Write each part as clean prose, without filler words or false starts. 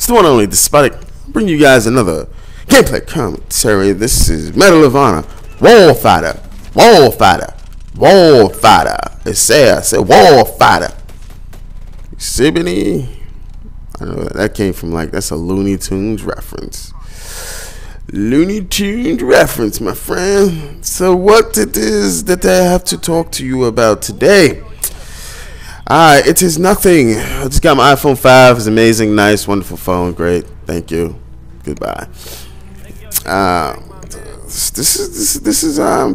It's the one and only DESPOTIC. Bring you guys another gameplay commentary. This is Medal of Honor, Warfighter, Warfighter, Warfighter. It says Warfighter. Exhibity. I don't know, that came from that's a Looney Tunes reference. Looney Tunes reference, my friend. So what it is that I have to talk to you about today? It is nothing. I just got my iPhone 5. It's amazing, nice, wonderful phone. Great. Thank you. Goodbye. I'm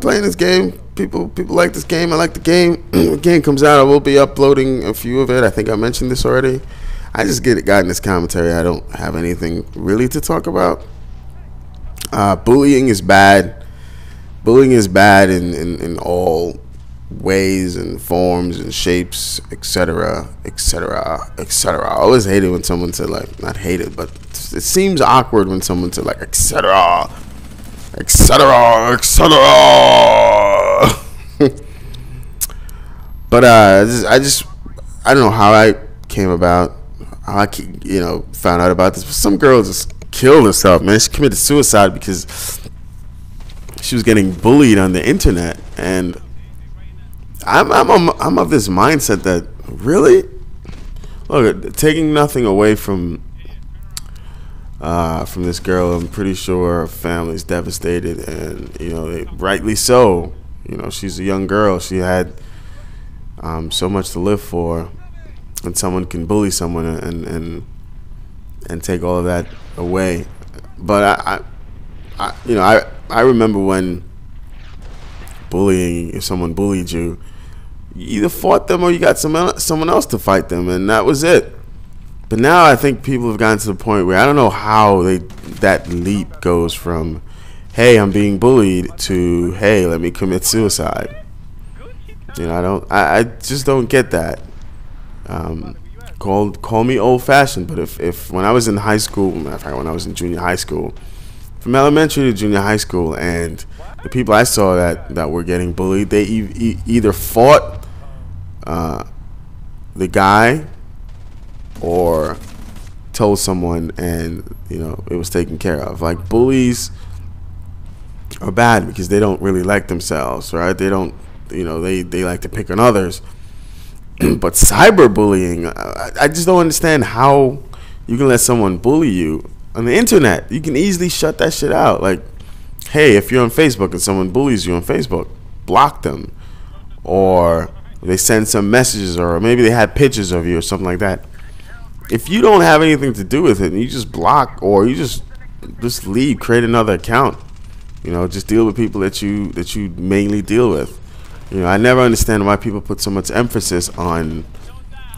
playing this game. People like this game. I like the game. When the game comes out, I will be uploading a few of it. I think I mentioned this already. I just got in this commentary. I don't have anything really to talk about. Bullying is bad. Bullying is bad in all ways and forms and shapes, etc., etc., etc. I always hate it when someone said not hate it, but it seems awkward when someone said etc., etc., etc. But I don't know how I came about, how I found out about this. But some girl just killed herself, man. She committed suicide because she was getting bullied on the internet, and I'm of this mindset that really, look, taking nothing away from this girl. I'm pretty sure her family's devastated, and rightly so. She's a young girl. She had so much to live for, and someone can bully someone and take all of that away. But I remember when bullying, if someone bullied you, you either fought them or you got someone else to fight them, and that was it. But now I think people have gotten to the point where I don't know how that leap goes from, hey, I'm being bullied, to, hey, let me commit suicide. I just don't get that. Call me old-fashioned, but if when I was in high school, matter of fact, when I was in junior high school, from elementary to junior high school, and the people I saw that were getting bullied, they either fought the guy or told someone, and it was taken care of. Bullies are bad because they don't really like themselves, right? They don't, they like to pick on others. But cyberbullying, I just don't understand how you can let someone bully you on the internet. You can easily shut that shit out. Hey, if you're on Facebook and someone bullies you on Facebook, block them. Or they send some messages, or maybe they had pictures of you or something like that. If you don't have anything to do with it, and you just block, or you just leave, create another account. Just deal with people that you mainly deal with. I never understand why people put so much emphasis on,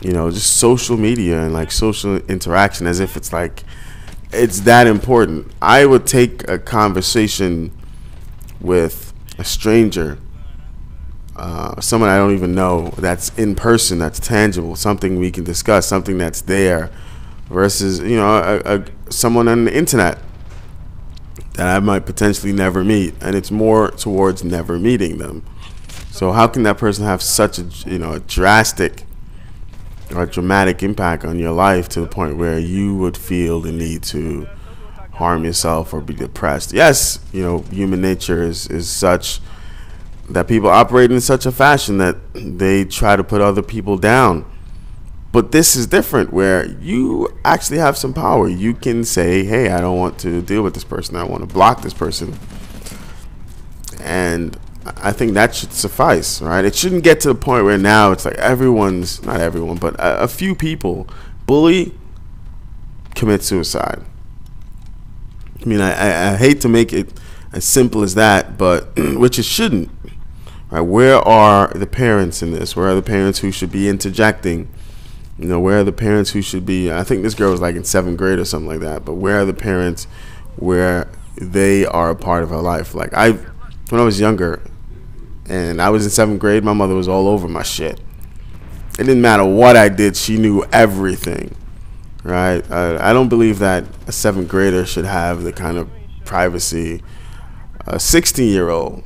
just social media and social interaction, as if it's that important. I would take a conversation with a stranger, someone I don't even know, that's in person, that's tangible, something we can discuss, something that's there, versus someone on the internet that I might potentially never meet, and it's more towards never meeting them. So how can that person have such a drastic or dramatic impact on your life to the point where you would feel the need to harm yourself or be depressed? Yes, human nature is such that people operate in such a fashion that they try to put other people down. But this is different, where you actually have some power. You can say, hey, I don't want to deal with this person. I want to block this person. And I think that should suffice, right? It shouldn't get to the point where now it's everyone's, not everyone, but a few people bully, commit suicide. I mean, I hate to make it as simple as that, but which it shouldn't. Right? Where are the parents in this? Where are the parents who should be interjecting? Where are the parents who should be? I think this girl was in 7th grade or something like that. But where are the parents where they are a part of her life? When I was younger and I was in 7th grade, my mother was all over my shit. It didn't matter what I did. She knew everything, right? I don't believe that a 7th grader should have the kind of privacy a 16-year-old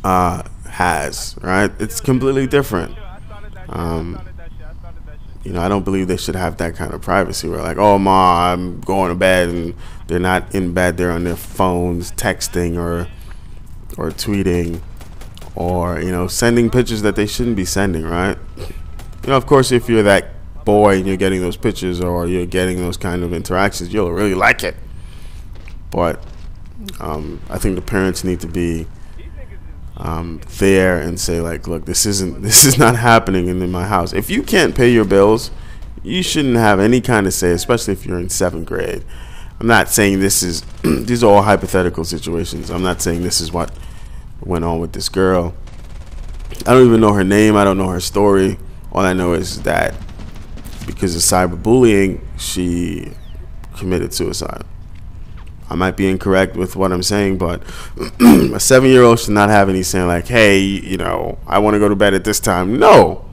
has, right? It's completely different. you know, I don't believe they should have that kind of privacy where like, oh, ma, I'm going to bed, and they're not in bed, they're on their phones texting or tweeting, or, you know, sending pictures that they shouldn't be sending, right? You know, of course, if you're that boy and you're getting those pictures or you're getting those kind of interactions, you'll really like it. But I think the parents need to be there and say like, look, this is not happening in my house. If you can't pay your bills, you shouldn't have any kind of say, especially if you're in 7th grade. I'm not saying this is these are all hypothetical situations. I'm not saying this is what went on with this girl. I don't even know her name. I don't know her story. All I know is that because of cyberbullying, she committed suicide. I might be incorrect with what I'm saying, but a 7-year-old should not have any saying like, hey, you know, I want to go to bed at this time. No,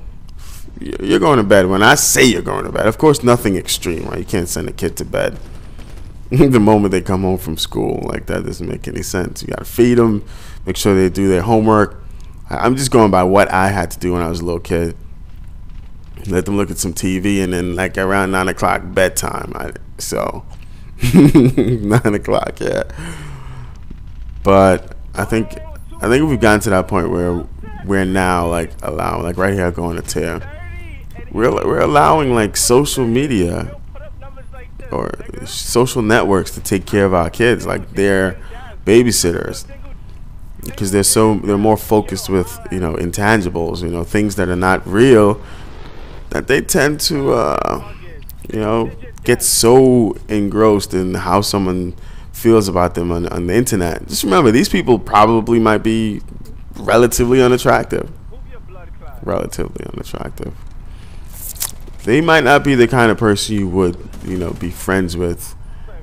you're going to bed when I say you're going to bed. Of course, nothing extreme, right? You can't send a kid to bed the moment they come home from school. Like, that doesn't make any sense. You got to feed them, make sure they do their homework. I'm just going by what I had to do when I was a little kid. Let them look at some TV, and then like around 9 o'clock bedtime. So 9 o'clock, yeah. But I think we've gotten to that point where we're now like allowing, like right here going to tear. We're allowing like social media or social networks to take care of our kids, like they're babysitters, because they're more focused with, you know, intangibles, you know, things that are not real, that they tend to you know, get so engrossed in how someone feels about them on the internet. Just remember, these people probably might be relatively unattractive. They might not be the kind of person you would, you know, be friends with,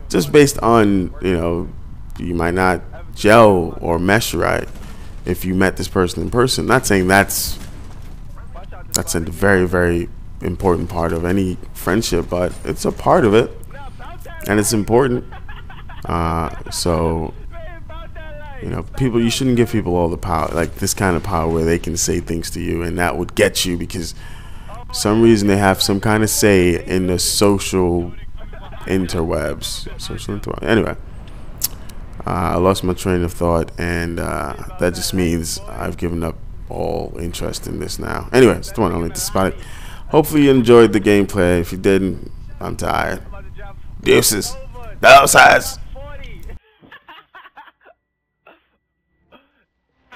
just based on, you know, you might not gel or mesh right if you met this person in person. Not saying that's a very, very important part of any friendship, but it's a part of it, and it's important. So, you know, people, you shouldn't give people all the power, like this kind of power where they can say things to you and that would get you because for some reason they have some kind of say in the social interwebs. Anyway, I lost my train of thought, and that just means I've given up all interest in this now. Anyway, it's the one only DESPOTIC. Hopefully you enjoyed the gameplay. If you didn't, I'm tired. Deuces. Downsides.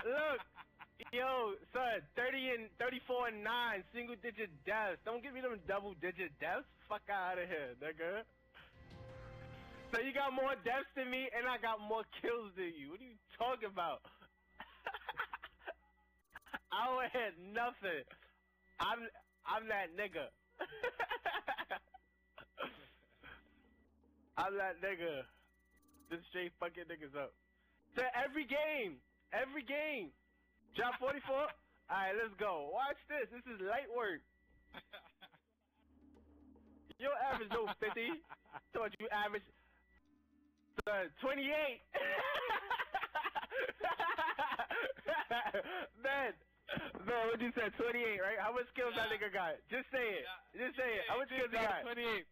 Look, yo, son, 34 and 9, single-digit deaths. Don't give me them double-digit deaths. Fuck out of here, nigga. So you got more deaths than me, and I got more kills than you. What are you talking about? I don't have nothing. I'm that nigga. I'm that nigga. Just straight fucking niggas up. So every game. Drop 44. Alright, let's go. Watch this. This is light work. Your average no 50. So what you average? 28. Man, what you said? 28, right? How much skills that nigga got? Just say it. How much skills he got? 28.